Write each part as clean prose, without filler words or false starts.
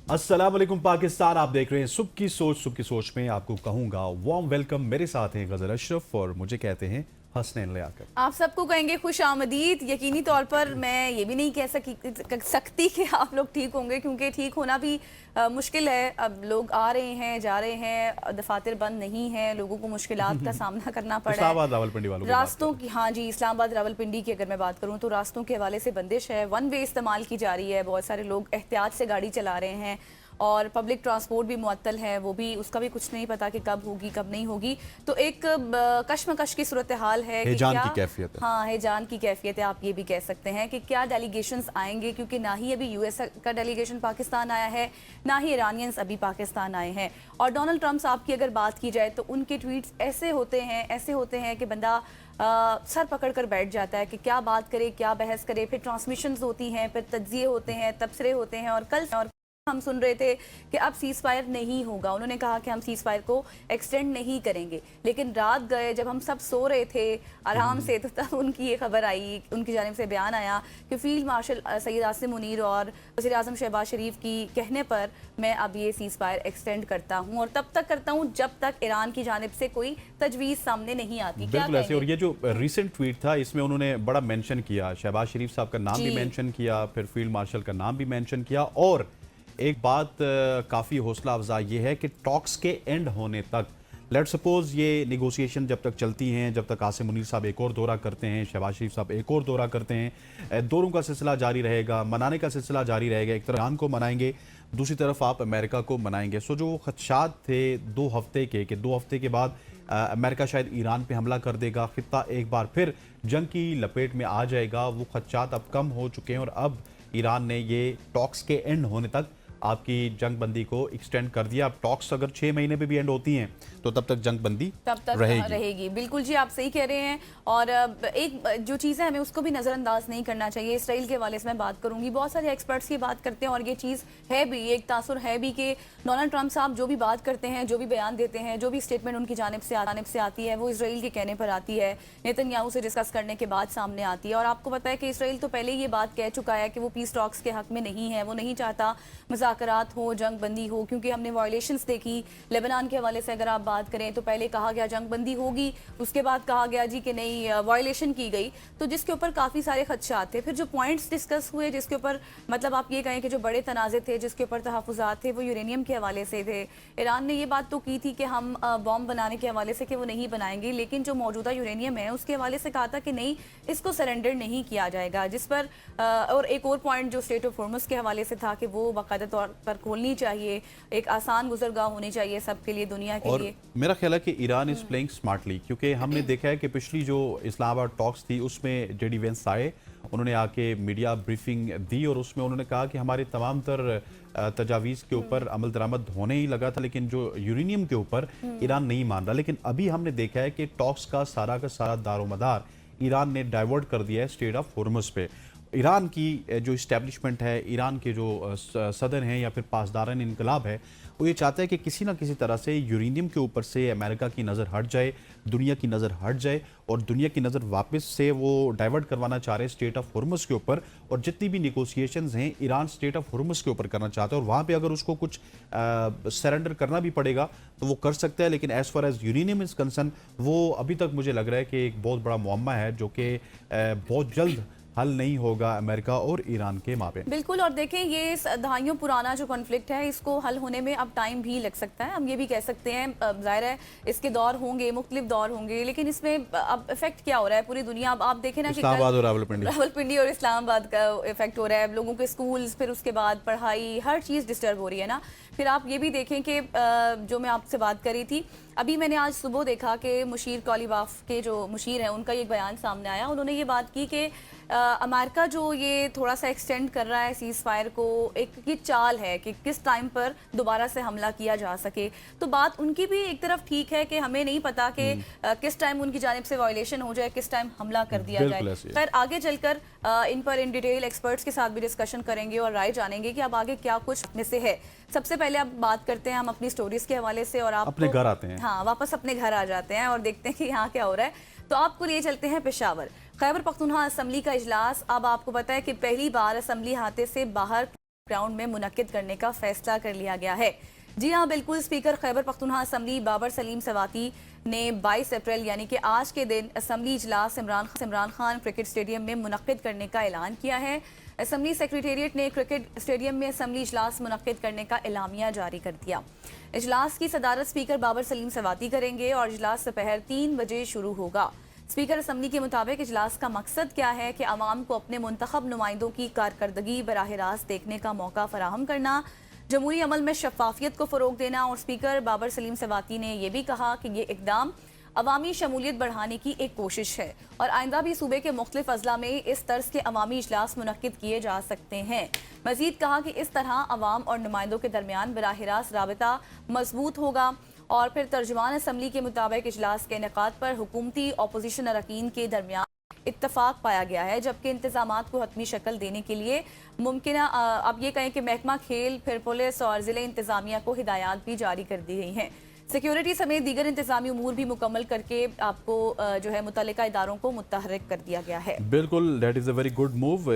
अस्सलाम वालेकुम पाकिस्तान। आप देख रहे हैं सुबह की सोच में आपको कहूंगा वार्म वेलकम। मेरे साथ हैं गजल अशरफ और मुझे कहते हैं हसनैन लियाकत। आप सबको कहेंगे खुश आमदीद। यकीनी तौर पर मैं ये भी नहीं कह सकती कि आप लोग ठीक होंगे, क्योंकि ठीक होना भी मुश्किल है। अब लोग आ रहे हैं, जा रहे हैं, दफातर बंद नहीं हैं, लोगों को मुश्किलात का सामना करना पड़ा है। इस्लामाबाद रावलपिंडी वालों की बात रास्तों की, हाँ जी, इस्लामाबाद रावलपिंडी की अगर मैं बात करूँ तो रास्तों के हवाले से बंदिश है, वन वे इस्तेमाल की जा रही है। बहुत सारे लोग एहतियात से गाड़ी चला रहे हैं और पब्लिक ट्रांसपोर्ट भी मुअत्तल है, वो भी, उसका भी कुछ नहीं पता कि कब होगी कब नहीं होगी। तो एक कश्मकश की सूरत हाल है कि हेजान क्या, की कैफियत है। हाँ, हेजान की कैफियत है। आप ये भी कह सकते हैं कि क्या डेलीगेशंस आएंगे, क्योंकि ना ही अभी यूएस का डेलीगेशन पाकिस्तान आया है, ना ही ईरानियंस अभी पाकिस्तान आए हैं। और डोनाल्ड ट्रंप साहब की अगर बात की जाए तो उनके ट्वीट्स ऐसे होते हैं कि बंदा सर पकड़ कर बैठ जाता है कि क्या बात करे, क्या बहस करे। फिर ट्रांसमिशंस होती हैं, फिर तज्जिए होते हैं, तबसरे होते हैं। और कल हम सुन रहे थे कि अब सीज फायर नहीं होगा। उन्होंने कहा कि हम सीज फायर को एक्सटेंड नहीं करेंगे, लेकिन रात गए जब हम सब सो रहे थे आराम से, तो तब उनकी ये खबर आई, उनकी जानिब से बयान आया कि फील्ड मार्शल सैयद आसिम मुनीर और वज़ीर आज़म शहबाज शरीफ की कहने पर मैं अब ये सीज फायर एक्सटेंड करता हूँ, और तब तक करता हूँ जब तक ईरान की जानिब से कोई तजवीज़ सामने नहीं आती। बिल्कुल ऐसे। और ये जो रिसेंट ट्वीट था इसमें उन्होंने बड़ा मेंशन किया, शहबाज शरीफ साहब का नाम भी मेंशन किया, फिर फील्ड मार्शल का नाम भी मेंशन किया। और एक बात काफ़ी हौसला अफजा ये है कि टॉक्स के एंड होने तक, लेट सपोज ये निगोशिएशन जब तक चलती हैं, जब तक आसिम मुनीर साहब एक और दौरा करते हैं, शहबाज शरीफ साहब एक और दौरा करते हैं, दौरों का सिलसिला जारी रहेगा, मनाने का सिलसिला जारी रहेगा। एक तरफ ईरान को मनाएंगे, दूसरी तरफ आप अमेरिका को मनाएंगे। सो जो खदशात थे 2 हफ्ते के, कि 2 हफ्ते के बाद अमेरिका शायद ईरान पे हमला कर देगा, खित्ता एक बार फिर जंग की लपेट में आ जाएगा, वो खदशात अब कम हो चुके हैं। और अब ईरान ने ये टॉक्स के एंड होने तक आपकी जंग बंदी को एक्सटेंड कर दिया। अब टॉक्स अगर 6 महीने पे भी एंड होती हैं तो तब तक जंग बंदी तब तक रहेगी। बिल्कुल जी, आप सही कह रहे हैं। और एक जो चीज़ है हमें उसको भी नज़रअंदाज नहीं करना चाहिए। इसराइल के हवाले से मैं बात करूंगी, बहुत सारे एक्सपर्ट्स ये बात करते हैं और ये चीज़ है भी, एक तासुर है भी कि डोनाल्ड ट्रंप साहब जो भी बात करते हैं, जो भी बयान देते हैं, जो भी स्टेटमेंट उनकी जानिब से आती है, वो इसराइल के कहने पर आती है, नेतन्याहू से डिस्कस करने के बाद सामने आती है। और आपको पता है कि इसराइल तो पहले ये बात कह चुका है कि वो पीस टॉक्स के हक में नहीं है, वो नहीं चाहता मुज़ाकरात हो, जंग बंदी हो, क्योंकि हमने वायलेशंस देखी। लेबनान के हवाले से अगर आप बात करें तो पहले कहा गया जंग बंदी होगी, उसके बाद कहा गया जी कि नहीं, वायलेशन की गई, तो जिसके ऊपर काफ़ी सारे खदशात थे। फिर जो पॉइंट्स डिस्कस हुए, जिसके ऊपर मतलब आप ये कहें कि जो बड़े तनाज़े थे, जिसके ऊपर तहफ़्फ़ुज़ात थे, वो यूरेनियम के हवाले से थे। ईरान ने ये बात तो की थी कि हम बॉम्ब बनाने के हवाले से कि वो नहीं बनाएंगे, लेकिन जो मौजूदा यूरेनियम है उसके हवाले से कहा था कि नहीं, इसको सरेंडर नहीं किया जाएगा। जिस पर और एक और पॉइंट जो स्टेट ऑफ हॉर्मुज़ के हवाले से था कि वो बाकायदा तौर पर खोलनी चाहिए, एक आसान गुजरगाह होनी चाहिए सबके लिए, दुनिया के लिए। मेरा ख्याल है कि ईरान इज प्लेइंग स्मार्टली, क्योंकि हमने देखा है कि पिछली जो इस्लामाबाद टॉक्स थी उसमें जेडी वेंस आए, उन्होंने आके मीडिया ब्रीफिंग दी और उसमें उन्होंने कहा कि हमारे तमाम तर तजावीज़ के ऊपर अमल दरामद होने ही लगा था, लेकिन जो यूरेनियम के ऊपर ईरान नहीं मान रहा। लेकिन अभी हमने देखा है कि टॉक्स का सारा दारोमदार ईरान ने डाइवर्ट कर दिया है स्टेट ऑफ हॉर्मुज़ पे। ईरान की जो इस्टेब्लिशमेंट है, ईरान के जो सदर हैं या फिर पासदारान इनकलाब है, वो ये चाहता है कि किसी ना किसी तरह से यूरेनियम के ऊपर से अमेरिका की नज़र हट जाए, दुनिया की नज़र हट जाए, और दुनिया की नज़र वापस से वो डाइवर्ट करवाना चाह रहे हैं स्टेट ऑफ हॉर्मुज़ के ऊपर। और जितनी भी निगोशिएशंस हैं ईरान स्टेट ऑफ हॉर्मुज़ के ऊपर करना चाहता है, और वहाँ पे अगर उसको कुछ सरेंडर करना भी पड़ेगा तो वो कर सकता है। लेकिन as far as uranium is concern, वो अभी तक मुझे लग रहा है कि एक बहुत बड़ा मुअम्मा है जो कि बहुत जल्द हल नहीं होगा अमेरिका और ईरान के मापे। बिल्कुल। और देखें, ये दहाइयों पुराना जो कॉन्फ्लिक्ट है, इसको हल होने में अब टाइम भी लग सकता है। हम ये भी कह सकते हैं, जाहिर है इसके दौर होंगे, मुख्तलिफ दौर होंगे, लेकिन इसमें अब इफेक्ट क्या हो रहा है पूरी दुनिया। अब आप देखें ना कि इस्लामाबाद और रावलपिंडी और इस्लामाबाद का इफेक्ट हो रहा है, लोगों के स्कूल्स, फिर उसके बाद पढ़ाई, हर चीज़ डिस्टर्ब हो रही है ना। फिर आप ये भी देखें कि जो मैं आपसे बात कर रही थी, अभी मैंने आज सुबह देखा कि मुशीर कॉलीबाफ के जो मुशीर हैं, उनका एक बयान सामने आया। उन्होंने ये बात की कि अमेरिका जो ये थोड़ा सा एक्सटेंड कर रहा है सीज़ फायर को, एक ये चाल है कि किस टाइम पर दोबारा से हमला किया जा सके। तो बात उनकी भी एक तरफ ठीक है कि हमें नहीं पता कि किस टाइम उनकी जानिब से वायलेशन हो जाए, किस टाइम हमला कर दिया जाए। खैर, आगे चलकर इन पर इन डिटेल एक्सपर्ट्स के साथ भी डिस्कशन करेंगे और राय जानेंगे कि अब आगे क्या कुछ में से है। सबसे पहले अब बात करते हैं हम अपनी स्टोरीज के हवाले से, और आप अपने घर आते हैं। हाँ, वापस अपने घर आ जाते हैं और देखते हैं कि यहाँ क्या हो रहा है। तो आपको लिए चलते हैं पेशावर। खैबर पख्तूनख्वा असम्बली का इजलास। अब आपको पता है कि पहली बार असम्बली हाथे से बाहर ग्राउंड में मुनक्किद करने का फैसला कर लिया गया है। जी हाँ, बिल्कुल। स्पीकर खैबर पख्तूनख्वा असम्बली बाबर सलीम सवाती ने 22 अप्रैल यानी कि आज के दिन असम्बली इजलास इमरान खान क्रिकेट स्टेडियम में मुनक्किद करने का ऐलान किया है। असम्बली सेक्रेटेरिएट ने क्रिकेट स्टेडियम में असम्बली इजलास मुनक्किद करने का एलामिया जारी कर दिया। इजलास की सदारत स्पीकर बाबर सलीम सवाती करेंगे और इजलास दोपहर 3 बजे शुरू होगा। स्पीकर असम्बली के मुताबिक इजलास का मकसद क्या है कि आवाम को अपने मुंतखब नुमाइंदों की कारकर्दगी बराह रास्त देखने का मौका फराहम करना, जमहूरी अमल में शफाफियत को फ़रोग देना। और स्पीकर बाबर सलीम सवाती ने यह भी कहा कि ये इकदाम अवामी शमूलियत बढ़ाने की एक कोशिश है और आइंदा भी सूबे के मुख्तलिफ अजला में इस तर्ज के अवामी इजलास मुनक्किद किए जा सकते हैं। मजीद कहा कि इस तरह अवाम और नुमाइंदों के दरमियान बराह रास्त राबता मजबूत होगा। और फिर तर्जुमान असम्बली के मुताबिक इजलास के इनेकाद पर हुकूमती अपोजिशन अरकान के दरमियान इत्तफाक पाया गया है, जबकि इंतजामात को हतमी शक्ल देने के लिए मुमकिन अब ये कहें कि महकमा खेल, फिर पुलिस और ज़िले इंतजामिया को हिदायत भी जारी कर दी गई हैं। सिक्योरिटी समेत दीगर इंतजामी उमूर भी मुकम्मल करके आपको जो है मुतल्लिका इदारों को मुतहर्रिक कर दिया गया है। बिल्कुल, that is a very good move.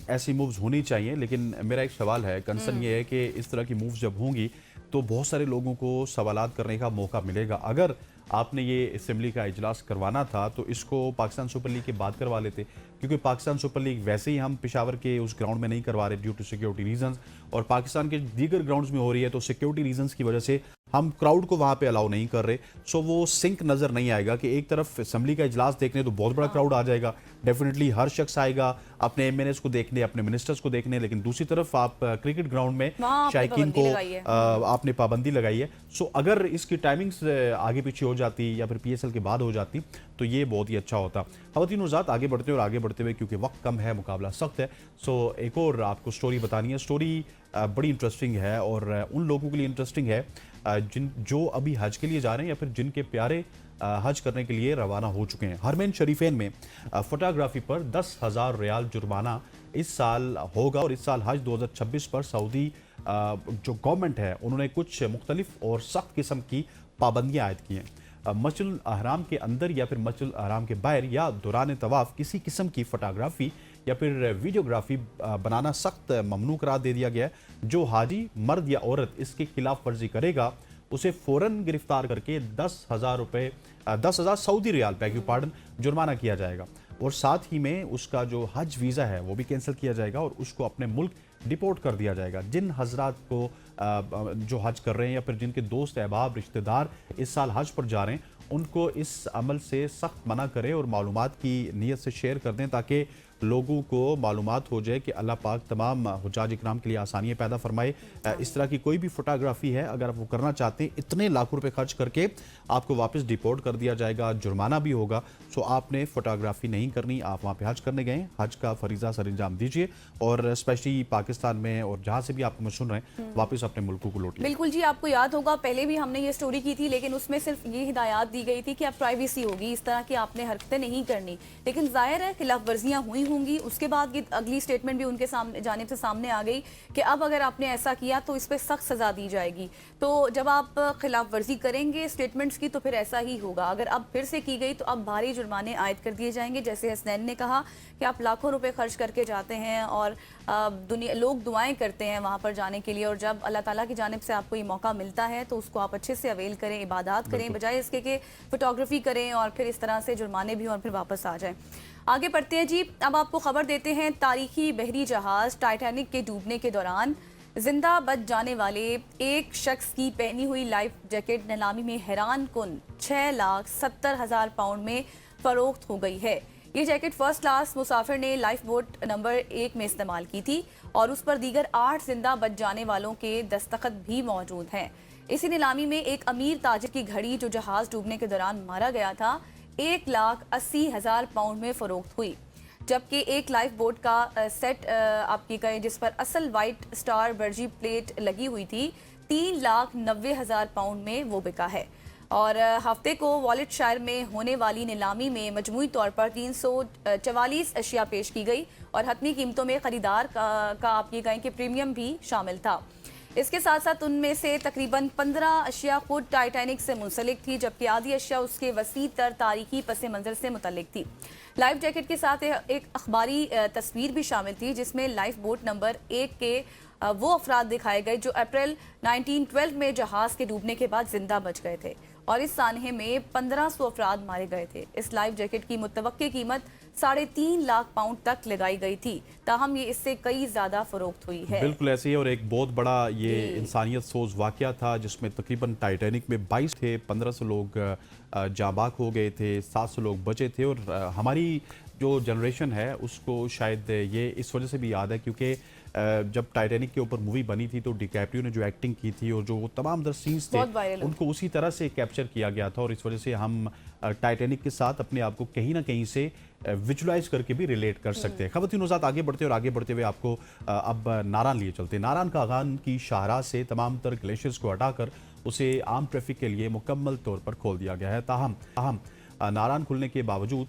ऐसी मूव्स होनी चाहिए, लेकिन मेरा एक सवाल है, कंसर्न ये है कि इस तरह की मूव्स जब होंगी तो बहुत सारे लोगों को सवालात करने का मौका मिलेगा। अगर आपने ये असेंबली का इजलास करवाना था तो इसको पाकिस्तान सुपर लीग के बाद करवा लेते, क्योंकि पाकिस्तान सुपर लीग वैसे ही हम पेशावर के उस ग्राउंड में नहीं करवा रहे ड्यू टू सिक्योरिटी रीजंस, और पाकिस्तान के दीगर ग्राउंड्स में हो रही है तो सिक्योरिटी रीजंस की वजह से हम क्राउड को वहाँ पे अलाउ नहीं कर रहे। सो वो सिंक नज़र नहीं आएगा कि एक तरफ असेंबली का इजलास देखने तो बहुत बड़ा क्राउड आ जाएगा, डेफिनेटली हर शख्स आएगा अपने एमएनएस को देखने, अपने मिनिस्टर्स को देखने, लेकिन दूसरी तरफ आप क्रिकेट ग्राउंड में शायकीन को आपने पाबंदी लगाई है। सो अगर इसकी टाइमिंग्स आगे पीछे हो जाती या फिर पीएसएल के बाद हो जाती तो ये बहुत ही अच्छा होता। ख़वातीन हज़रात, आगे बढ़ते हुए क्योंकि वक्त कम है, मुकाबला सख्त है, सो एक और आपको स्टोरी बतानी है। स्टोरी बड़ी इंटरेस्टिंग है और उन लोगों के लिए इंटरेस्टिंग है जो अभी हज के लिए जा रहे हैं या फिर जिनके प्यारे हज करने के लिए रवाना हो चुके हैं। हरमैन शरीफेन में फोटोग्राफी पर 10,000 रियाल जुर्माना इस साल होगा और इस साल हज 2026 पर सऊदी जो गवर्नमेंट है उन्होंने कुछ मुख्तलिफ और सख्त किस्म की पाबंदियाँ आयद की हैं। मस्जिद अहराम के अंदर या फिर मस्जिद अहराम के बाहर या दौरान तवाफ किसी किस्म की फोटोग्राफी या फिर वीडियोग्राफी बनाना सख्त ममनू करार दे दिया गया है। जो हाजी मर्द या औरत इसकी खिलाफ वर्जी करेगा उसे फ़ौरन गिरफ्तार करके 10,000 सऊदी रियाल बैग पार्डन जुर्माना किया जाएगा और साथ ही में उसका जो हज वीज़ा है वो भी कैंसिल किया जाएगा और उसको अपने मुल्क डिपोर्ट कर दिया जाएगा। जिन हजरात को जो हज कर रहे हैं या फिर जिनके दोस्त अहबाब रिश्तेदार इस साल हज पर जा रहे हैं उनको इस अमल से सख्त मना करें और मालूमात की नीयत से शेयर कर दें ताकि लोगों को मालूमात हो जाए कि अल्लाह पाक तमाम हुज्जाज इकराम के लिए आसानियाँ पैदा फरमाए। इस तरह की कोई भी फोटोग्राफी है अगर आप वो करना चाहते हैं इतने लाखों रुपए खर्च करके आपको वापस डिपोर्ट कर दिया जाएगा, जुर्माना भी होगा। सो आपने फोटोग्राफी नहीं करनी, आप वहाँ पे हज करने गए, हज का फरीज़ा सर अंजाम दीजिए और स्पेशली पाकिस्तान में और जहाँ से भी आप सुन रहे हैं वापस अपने मुल्कों को लौटिए। बिल्कुल जी, आपको याद होगा पहले भी हमने ये स्टोरी की थी, लेकिन उसमें सिर्फ ये हिदायत दी गई थी कि अब प्राइवेसी होगी, इस तरह की आपने हरकतें नहीं करनी, लेकिन जाहिर है खिलाफ वर्जियाँ हुई होंगी। उसके बाद ये अगली स्टेटमेंट भी उनके जानिब से सामने आ गई कि अब अगर आपने ऐसा किया तो इस पर सख्त सजा दी जाएगी। तो जब आप खिलाफ वर्जी करेंगे स्टेटमेंट्स की तो फिर ऐसा ही होगा। अगर अब फिर से की गई तो अब भारी जुर्माने आयद कर दिए जाएंगे। जैसे हसनैन ने कहा कि आप लाखों रुपए खर्च करके जाते हैं और लोग दुआएं करते हैं वहाँ पर जाने के लिए, और जब अल्लाह ताला की जानिब से आपको ये मौका मिलता है तो उसको आप अच्छे से अवेल करें, इबादत करें, बजाय इसके कि फोटोग्राफी करें और फिर इस तरह से जुर्माने भी और फिर वापस आ जाएं। आगे बढ़ते हैं जी, अब आपको खबर देते हैं तारीखी बहरी जहाज टाइटैनिक के डूबने के दौरान जिंदा बच जाने वाले एक शख्स की पहनी हुई लाइफ जैकेट नीलामी में हैरान कुन 6,70,000 पाउंड में फरोख्त हो गई है। ये जैकेट फर्स्ट क्लास मुसाफिर ने लाइफ बोट नंबर 1 में इस्तेमाल की थी और उस पर दीगर 8 जिंदा बच जाने वालों के दस्तखत भी मौजूद हैं। इसी नीलामी में एक अमीर ताजिर की घड़ी जो जहाज डूबने के दौरान मारा गया था 1,80,000 पाउंड में फरोख्त हुई, जबकि एक लाइफ बोट का सेट आपकी कहें जिस पर असल वाइट स्टार बर्जी प्लेट लगी हुई थी 3,90,000 पाउंड में वो बिका है। और हफ्ते को वॉलेटशायर में होने वाली नीलामी में मजमूई तौर पर 344 अशिया पेश की गई और हतमी कीमतों में खरीदार का आप ये कहें कि प्रीमियम भी शामिल था। इसके साथ साथ उनमें से तकरीबन 15 अशिया खुद टाइटैनिक से मुंसलिक थी, जबकि आधी अशिया उसके वसी तर तारीखी पस मंजर से मुतल्लिक थी। लाइफ जैकेट के साथ एक अखबारी तस्वीर भी शामिल थी, जिसमें लाइफ बोट नंबर 1 के वो अफराद दिखाए गए जो अप्रैल 1912 में जहाज के डूबने के बाद जिंदा बच गए थे, और इस सानहे में 1500 अफराद मारे गए थे। इस लाइफ जैकेट की मुतवक्के कीमत 3.5 लाख पाउंड तक लगाई गई थी, ताहम ये इससे कई ज्यादा फरोख्त हुई है। बिल्कुल ऐसे ही, और एक बहुत बड़ा ये इंसानियत सोज वाकया था जिसमें तकरीबन टाइटैनिक में 22 थे, 1500 लोग जाबाक हो गए थे, 700 लोग बचे थे। और हमारी जो जनरेशन है उसको शायद ये इस वजह से भी याद है क्योंकि जब टाइटैनिक के ऊपर मूवी बनी थी तो डिकैप्रियो ने जो एक्टिंग की थी और जो वो तमाम दर सीन्स थे उनको उसी तरह से कैप्चर किया गया था, और इस वजह से हम टाइटैनिक के साथ अपने आप को कहीं ना कहीं से विजुलाइज करके भी रिलेट कर सकते हैं। ख़वातीन और साथ आगे बढ़ते और आगे बढ़ते हुए आपको अब नारान लिए चलते हैं। नारान का आगान की शाहराह से तमाम तर ग्लेशियर्स को हटाकर उसे आम ट्रैफिक के लिए मुकम्मल तौर पर खोल दिया गया है। ताहम नारान खुलने के बावजूद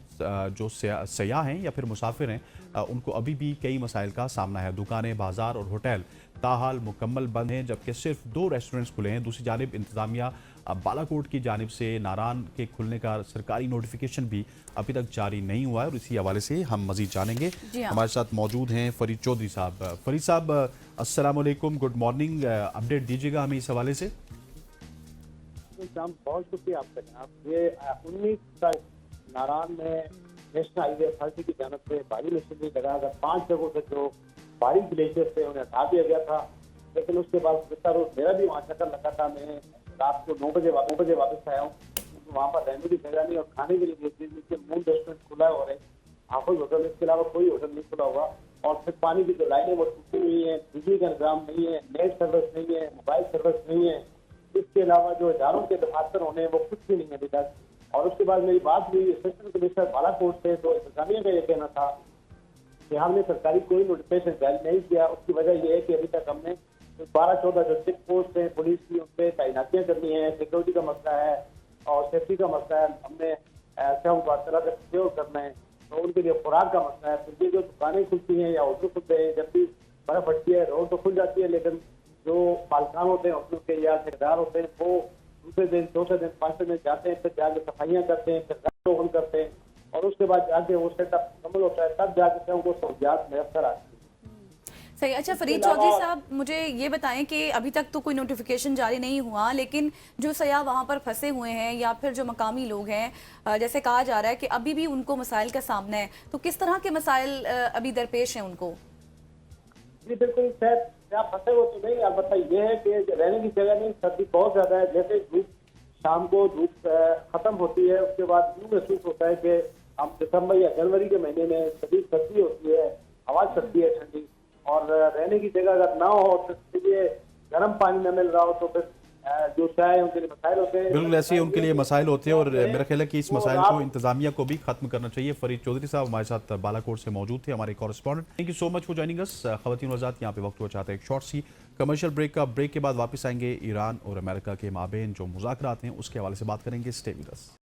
जो सयाह हैं या फिर मुसाफिर हैं उनको अभी भी कई मसाइल का सामना है। दुकानें, बाजार और होटल ताहाल मुकम्मल बंद हैं, जबकि सिर्फ 2 रेस्टोरेंट्स खुले हैं। दूसरी जानिब इंतजामिया बालाकोट की जानिब से नारान के खुलने का सरकारी नोटिफिकेशन भी अभी तक जारी नहीं हुआ है, और इसी हवाले से हम मजीद जानेंगे। हमारे साथ मौजूद हैं फरीद चौधरी साहब। फरीद साहब अस्सलाम वालेकुम, गुड मॉर्निंग, अपडेट दीजिएगा हमें इस हवाले से। बहुत शुक्रिया आपका जनाब। ये 19 तक नारायण में नेशनल हाईवे अथॉरिटी की जानब से भारी मशीनरी लगाकर 5 जगहों से जो भारी ग्लेशियर थे उन्हें हटा दिया गया था, लेकिन उसके बाद मेरा भी वहाँ चक्कर लगा था। मैं रात को 9 बजे वापस आया हूँ। वहाँ पर रहने की जगह नहीं और खाने के लिए मून रेस्टोरेंट खुला है और एक हाफिज होटल, इसके अलावा कोई होटल नहीं खुला हुआ। और फिर पानी की जो लाइनें वो टूटी हुई है, बिजली का इंतजाम नहीं है, नेट सर्विस नहीं है, मोबाइल सर्विस नहीं है। इसके अलावा जो हजारों के दफातर होने हैं वो कुछ भी नहीं है अभी तक। और उसके बाद मेरी बात हुई असिस्टेंट कमिश्नर बालाकोट से, तो इंतजामिया का ये कहना था कि हमने सरकारी कोई नोटिफिकेशन जारी नहीं किया। उसकी वजह यह है कि अभी तक हमने 12-14 जो चेक पोस्ट है पुलिस की, उन पर तैनातियां करनी है, सिक्योरिटी का मसला है और सेफ्टी का मसला है, हमने सिक्योर करना है, तो उनके लिए खुराक का मसला है। तो ये जो दुकानें खुलती हैं या होटल खुलते हैं, जब भी बर्फ हटती है रोड तो खुल जाती है, लेकिन जो मालकान होते हैं होटल के या ठेकेदार होते हैं वो दूसरे दिन, चौथे दिन, 5वें दिन जाते हैं, फिर जाके सफाइयाँ करते हैं, फिर ओपन करते हैं, और उसके बाद जाके वो सेटअप मुकम्मल होता है, तब जाके उनको सहूलियात मैसर आती है। सही। अच्छा फरीद चौधरी साहब, मुझे ये बताएं कि अभी तक तो कोई नोटिफिकेशन जारी नहीं हुआ, लेकिन जो सयाह वहाँ पर फंसे हुए हैं या फिर जो मकामी लोग हैं, जैसे कहा जा रहा है कि अभी भी उनको मसाइल का सामना है, तो किस तरह के मसाइल अभी दरपेश हैं उनको? जी बिल्कुल, शायद क्या फंसे हो तो नहीं, अलबत्ता ये है कि रहने की जगह नहीं, सर्दी बहुत ज्यादा है। जैसे धूप शाम को धूप खत्म होती है, उसके बाद यूँ महसूस होता है कि हम दिसंबर या जनवरी के महीने में शदीद सर्दी होती है, हवा चलती है ठंडी, और रहने की जगह अगर ना हो तो ये गर्म पानी न मिल रहा हो तो फिर जो चाय उनके लिए मसाइल होते हैं। बिल्कुल ऐसे ही उनके लिए मसाइल होते हैं, और मेरा ख्याल है कि इस मसाइल को इंतजामिया को भी खत्म करना चाहिए। फरीद चौधरी साहब हमारे साथ बालाकोट से मौजूद थे, हमारे correspondent. Thank you so much for joining us. ख़वातीन और आज़ाद, यहाँ पे वक्त हुआ चाहता है एक शॉर्ट सी कमर्शियल ब्रेक का। ब्रेक के बाद वापस आएंगे, ईरान और अमेरिका के माबेन जो मुज़ाकरात हैं उसके हवाले से बात करेंगे। Stay with us.